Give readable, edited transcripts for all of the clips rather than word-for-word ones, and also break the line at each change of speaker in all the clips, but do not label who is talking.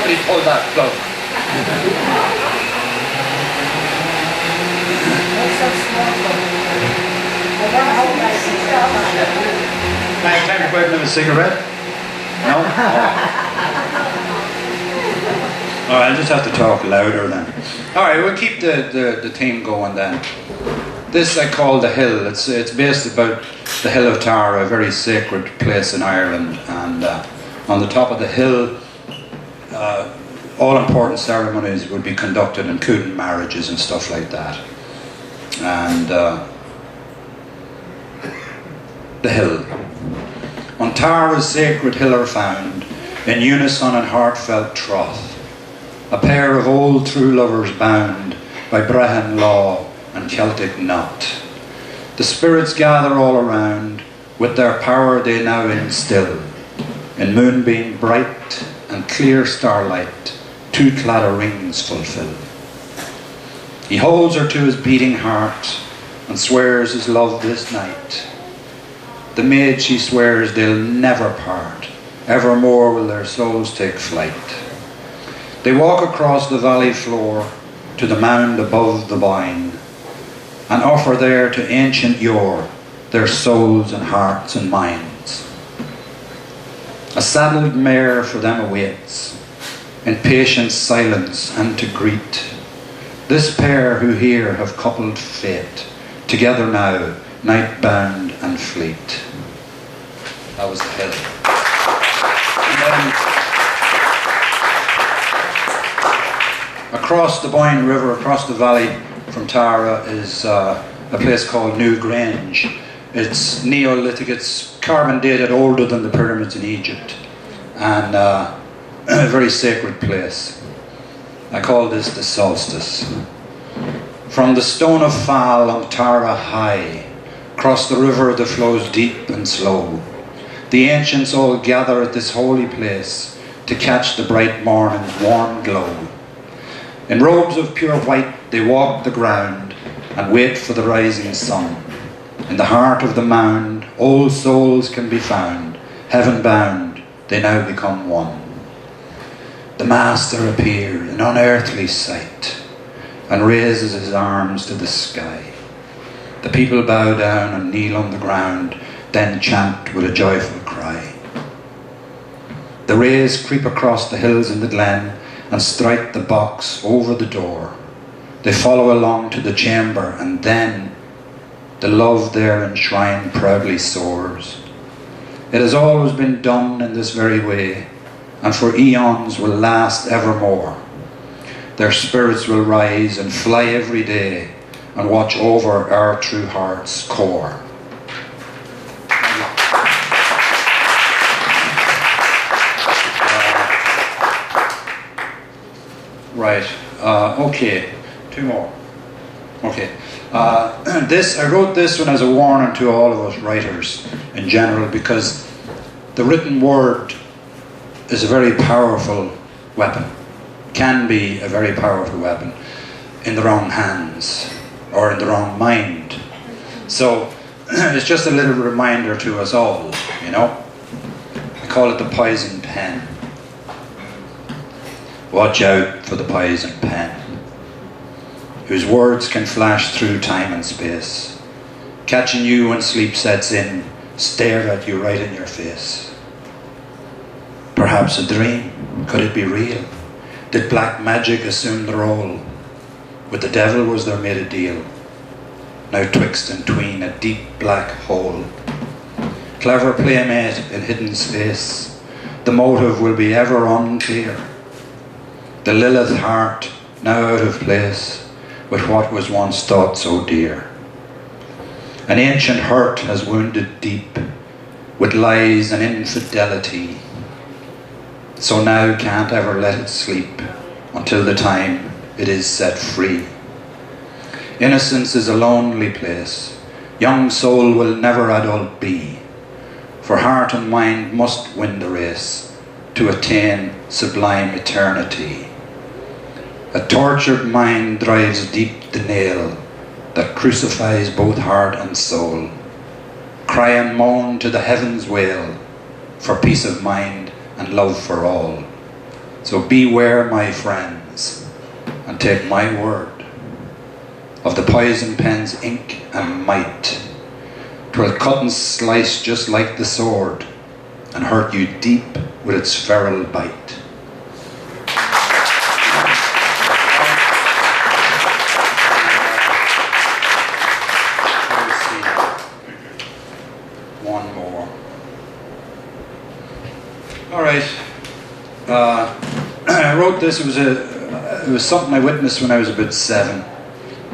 Somebody pull that plug.
Time to go out and have a cigarette? No? Alright, I'll just have to talk louder then. Alright, we'll keep the theme going then. This I call The Hill. It's based about the Hill of Tara, a very sacred place in Ireland. And on the top of the hill, all important ceremonies would be conducted, including marriages and stuff like that. And the hill. On Tara's sacred hill are found, in unison and heartfelt troth, a pair of old true lovers bound by Brehon law and Celtic knot. The spirits gather all around, with their power they now instill, in moonbeam bright and clear starlight, two cladder rings fulfill. He holds her to his beating heart, and swears his love this night. The maid she swears they'll never part, evermore will their souls take flight. They walk across the valley floor to the mound above the Boyne, and offer there to ancient yore their souls and hearts and minds. A saddled mare for them awaits, in patient silence and to greet this pair who here have coupled fate, together now, night-bound and fleet. That was the hill. And then across the Boyne River, across the valley from Tara, is a place called New Grange. It's Neolithic, it's carbon dated, older than the pyramids in Egypt, and a very sacred place. I call this the solstice. From the stone of Fal on Tara high, across the river that flows deep and slow, the ancients all gather at this holy place to catch the bright morning's warm glow. In robes of pure white they walk the ground and wait for the rising sun. In the heart of the mound old souls can be found, heaven bound they now become one. The Master appeared in unearthly sight and raises his arms to the sky. The people bow down and kneel on the ground, then chant with a joyful cry. The rays creep across the hills in the glen and strike the box over the door. They follow along to the chamber, and then the love there enshrined proudly soars. It has always been done in this very way, and for eons will last evermore. Their spirits will rise and fly every day and watch over our true heart's core. Right, okay, two more. Okay, I wrote this one as a warning to all of us writers in general, because the written word is a very powerful weapon, can be a very powerful weapon in the wrong hands or in the wrong mind. So it's just a little reminder to us all, you know. I call it the poison pen. Watch out for the poison pen, whose words can flash through time and space, catching you when sleep sets in, stare at you right in your face. Perhaps a dream, could it be real? Did black magic assume the role? With the devil was there made a deal, now twixt and tween a deep black hole. Clever playmate in hidden space, the motive will be ever unclear. The Lilith heart now out of place with what was once thought so dear. An ancient hurt has wounded deep with lies and infidelity, so now can't ever let it sleep until the time it is set free. Innocence is a lonely place, young soul will never adult be, for heart and mind must win the race to attain sublime eternity. A tortured mind drives deep the nail that crucifies both heart and soul. Cry and moan to the heavens wail for peace of mind and love for all. So beware, my friends, and take my word of the poison pen's ink and might. 'Twill cut and slice just like the sword, and hurt you deep with its feral bite. One more. All right. I wrote this. It was something I witnessed when I was about 7,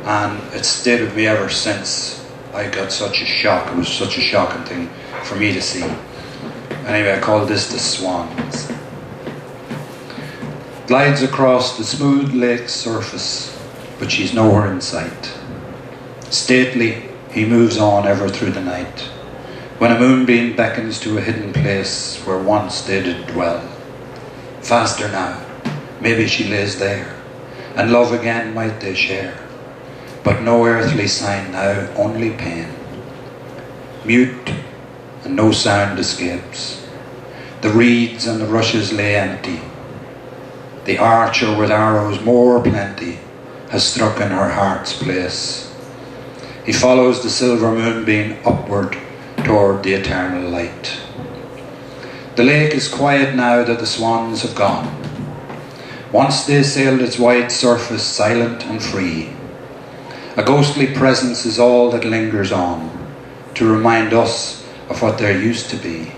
and it's stayed with me ever since. I got such a shock. It was such a shocking thing for me to see. Anyway, I call this The Swans. Glides across the smooth lake surface, but she's nowhere in sight. Stately, he moves on ever through the night, when a moonbeam beckons to a hidden place where once they did dwell. Faster now, maybe she lays there, and love again might they share. But no earthly sign now, only pain. Mute, and no sound escapes. The reeds and the rushes lay empty. The archer with arrows more plenty has struck in her heart's place. He follows the silver moonbeam upward toward the eternal light. The lake is quiet now that the swans have gone. Once they sailed its wide surface silent and free. A ghostly presence is all that lingers on to remind us of what there used to be.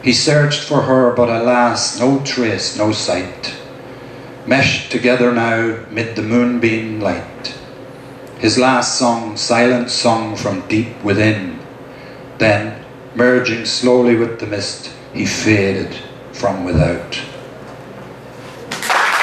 He searched for her, but alas, no trace, no sight. Meshed together now mid the moonbeam light. His last song, silent sung from deep within. Then, merging slowly with the mist, he faded from without.